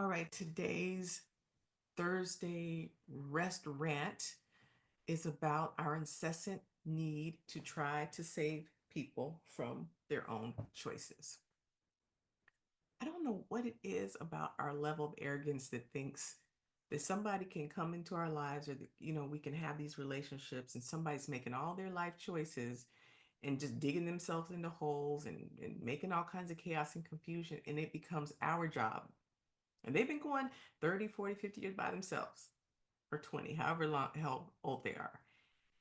All right, today's Thursday rest rant is about our incessant need to try to save people from their own choices. I don't know what it is about our level of arrogance that thinks that somebody can come into our lives or that, we can have these relationships and somebody's making all their life choices and just digging themselves into holes and making all kinds of chaos and confusion. And it becomes our job. And they've been going 30, 40, 50 years by themselves or 20, however long, how old they are,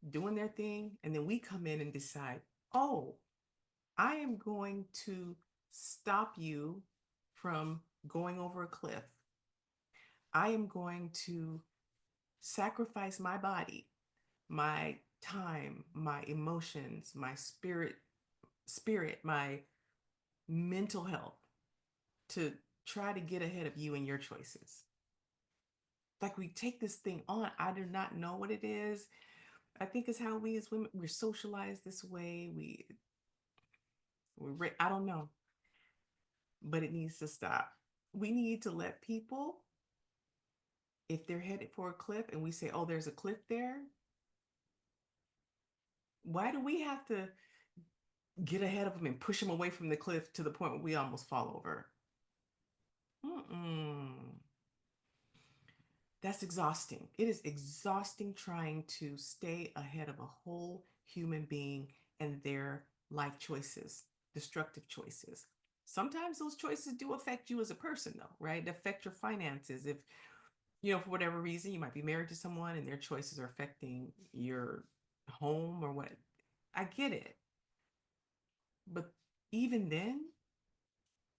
doing their thing. And then we come in and decide, oh, I am going to stop you from going over a cliff. I am going to sacrifice my body, my time, my emotions, my spirit, my mental health to try to get ahead of you and your choices. Like we take this thing on. I do not know what it is. I think it's how we as women we're socialized this way. I don't know, but it needs to stop. We need to let people, if they're headed for a cliff and we say, "Oh, there's a cliff there," why do we have to get ahead of them and push them away from the cliff to the point where we almost fall over? Mm-mm. That's exhausting. It is exhausting trying to stay ahead of a whole human being and their life choices, destructive choices. Sometimes those choices do affect you as a person, though, right? They affect your finances. If, for whatever reason, you might be married to someone and their choices are affecting your home or what. I get it. But even then,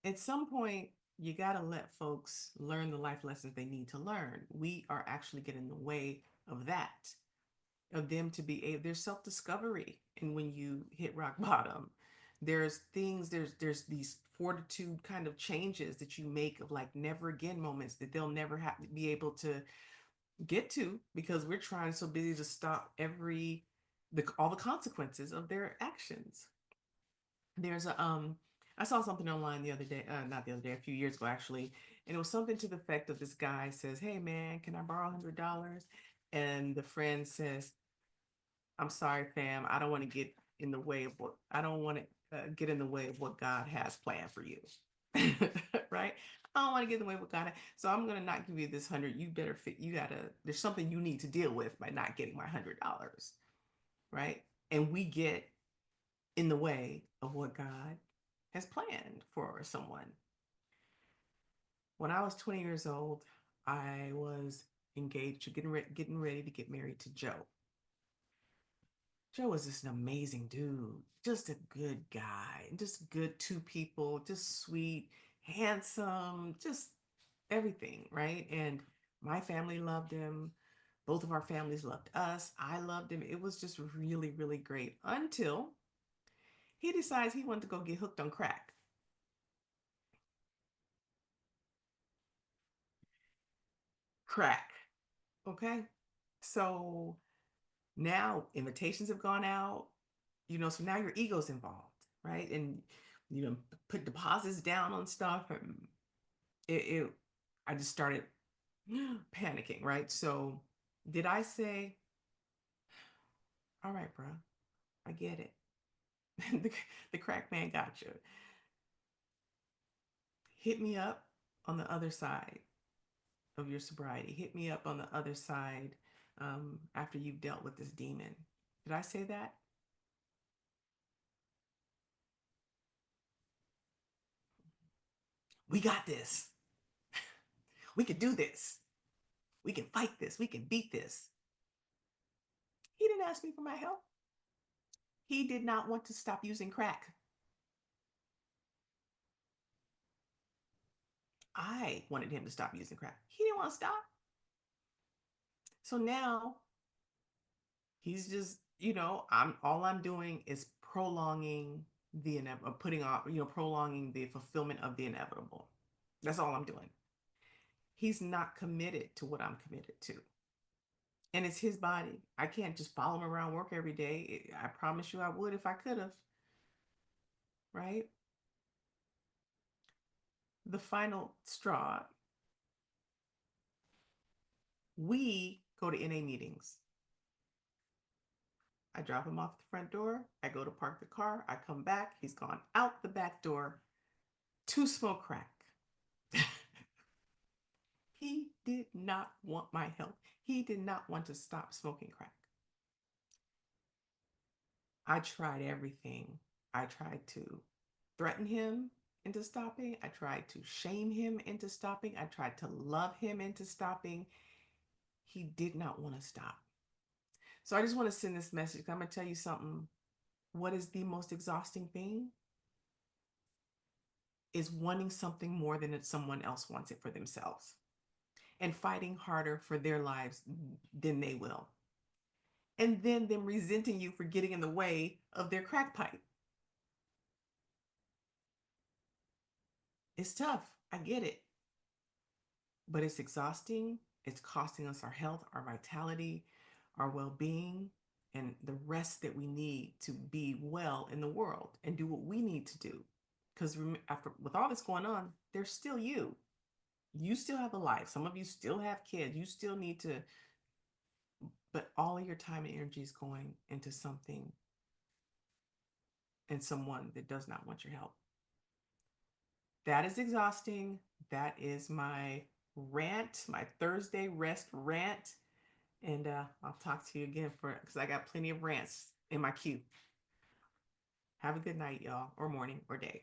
at some point, you got to let folks learn the life lessons they need to learn. We are actually getting in the way of that, of them to be able, there's self-discovery. And when you hit rock bottom, there's these fortitude kind of changes that you make of like never again moments that they'll never have to be able to get to because we're trying so busy to stop all the consequences of their actions. There's a I saw something online the other day, not the other day, a few years ago actually, and it was something to the effect of this guy says, "Hey man, can I borrow $100?" And the friend says, "I'm sorry, fam, I don't want to get in the way of what I don't want to get in the way of what God has planned for you." Right? I don't want to get in the way of what so I'm gonna not give you this 100. You better fit. You gotta. There's something you need to deal with by not getting my $100, right? And we get in the way of what God has planned for someone. When I was 20 years old, I was engaged, getting ready to get married to Joe. Joe was just an amazing dude, just a good guy, just good two people, just sweet, handsome, just everything, right? And my family loved him. Both of our families loved us. I loved him. It was just really, really great until he decides he wanted to go get hooked on crack. Crack. Okay. So now invitations have gone out, so now your ego's involved, right? And put deposits down on stuff. And it I just started panicking, right? So did I say, all right, bro, I get it. the, the crack man got you. Hit me up on the other side of your sobriety. Hit me up on the other side after you've dealt with this demon. Did I say that? We got this. We can do this. We can fight this. We can beat this. He didn't ask me for my help. He did not want to stop using crack. I wanted him to stop using crack. He didn't want to stop. So now he's just, I'm doing is prolonging the inevitable, putting off, prolonging the fulfillment of the inevitable. That's all I'm doing. He's not committed to what I'm committed to. And it's his body. I can't just follow him around work every day. I promise you I would if I could have, right? The final straw We go to NA meetings. I drop him off at the front door. I go to park the car. I come back. He's gone out the back door to smoke crack. He did not want my help. He did not want to stop smoking crack. I tried everything. I tried to threaten him into stopping. I tried to shame him into stopping. I tried to love him into stopping. He did not want to stop. So I just want to send this message. I'm going to tell you something. What is the most exhausting thing? Is wanting something more than someone else wants it for themselves and fighting harder for their lives than they will. And then them resenting you for getting in the way of their crack pipe. It's tough. I get it. But it's exhausting. It's costing us our health, our vitality, our well being, and the rest that we need to be well in the world and do what we need to do. Because after with all this going on, there's still you. You still have a life. Some of you still have kids. You still need to, but all of your time and energy is going into something and someone that does not want your help. That is exhausting. That is my rant, my Thursday rest rant. And I'll talk to you again for because I got plenty of rants in my queue. Have a good night, y'all, or morning or day.